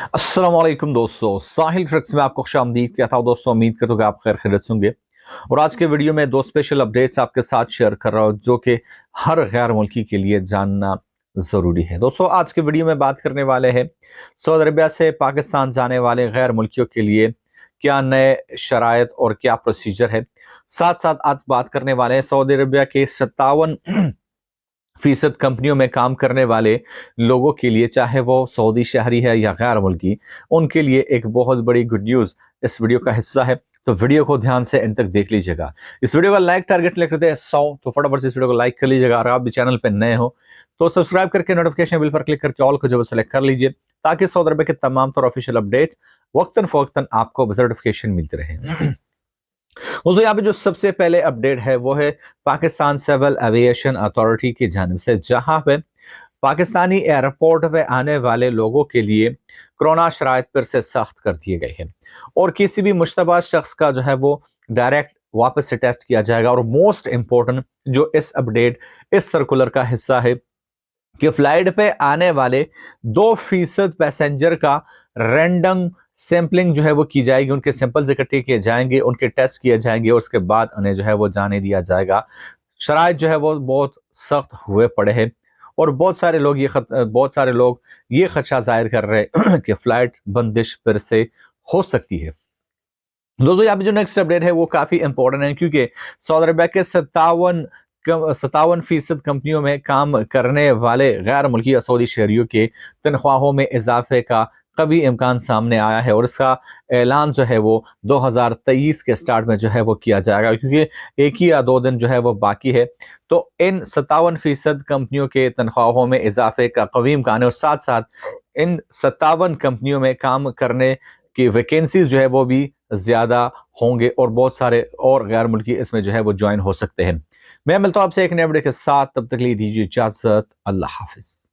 अस्सलाम वालेकुम दोस्तों, साहिल ट्रक्स में आपको खुशामदीद कहता हूँ। दोस्तों, उम्मीद करता हूँ कि आप खैर खैरियत से होंगे। और आज के वीडियो में दो स्पेशल अपडेट्स आपके साथ शेयर कर रहा हूँ जो कि हर गैर मुल्की के लिए जानना ज़रूरी है। दोस्तों, आज के वीडियो में बात करने वाले हैं सऊदी अरबिया से पाकिस्तान जाने वाले गैर मुल्कियों के लिए क्या नए शराइत और क्या प्रोसीजर है। साथ साथ आज बात करने वाले हैं सऊदी अरबिया के 57% कंपनियों में काम करने वाले लोगों के लिए, चाहे वो सऊदी शहरी है या गैर मुल्की, उनके लिए एक बहुत बड़ी गुड न्यूज़ इस वीडियो का हिस्सा है। तो वीडियो को ध्यान से एंड तक देख लीजिएगा। इस वीडियो का लाइक टारगेट लेकर दे 100, तो फटाफट से इस वीडियो को लाइक कर लीजिएगा। और आप भी चैनल पर नए हो तो सब्सक्राइब करके नोटिफिकेशन बिल पर क्लिक करके ऑल को जो सेलेक्ट कर लीजिए, ताकि सऊदी अरब के तमाम तरह ऑफिशियल अपडेट वक्तन फवक्तन आपको नोटिफिकेशन मिलते रहे। दोस्तों, यहाँ पे जो सबसे पहले अपडेट है वो है पाकिस्तान सिविल एविएशन अथॉरिटी की जानिब से, जहां पे पाकिस्तानी एयरपोर्ट पे आने वाले लोगों के लिए कोरोना शराइत पर से सख्त कर दिए गए हैं और किसी भी मुश्तबा शख्स का जो है वो डायरेक्ट वापस से टेस्ट किया जाएगा। और मोस्ट इंपॉर्टेंट जो इस अपडेट इस सर्कुलर का हिस्सा है कि फ्लाइट पे आने वाले 2% पैसेंजर का रैंडम सैंपलिंग जो है वो की जाएगी। उनके सैंपल्स इकट्ठे किए जाएंगे, उनके टेस्ट किए जाएंगे और उसके बाद उन्हें जो है वो जाने दिया जाएगा। शराइत जो है वो बहुत सख्त हुए पड़े हैं और बहुत सारे लोग ये खदशा जाहिर कर रहे हैं कि फ्लाइट बंदिश फिर से हो सकती है। दोस्तों, यहाँ पे जो नेक्स्ट अपडेट है वो काफी इंपॉर्टेंट है, क्योंकि सऊदी अरबिया के 57% कंपनियों में काम करने वाले गैर मुल्की या सऊदी शहरियों के तनख्वाहों में इजाफे का कभी इम्कान सामने आया है। और इसका ऐलान जो है वो 2023 के स्टार्ट में जो है वो किया जाएगा, क्योंकि एक ही या 2 दिन जो है वो बाकी है। तो इन 57% कंपनियों के तनख्वाहों में इजाफे का कभी इम्कान है और साथ साथ इन 57 कंपनियों में काम करने की वैकेंसीज जो है वो भी ज्यादा होंगे और बहुत सारे और गैर मुल्की इसमें जो है वो ज्वाइन हो सकते हैं। मैं मिलता हूं आपसे एक नए वीडियो के साथ, तब तक के लिए दीजिए इजाजत। अल्लाह हाफिज।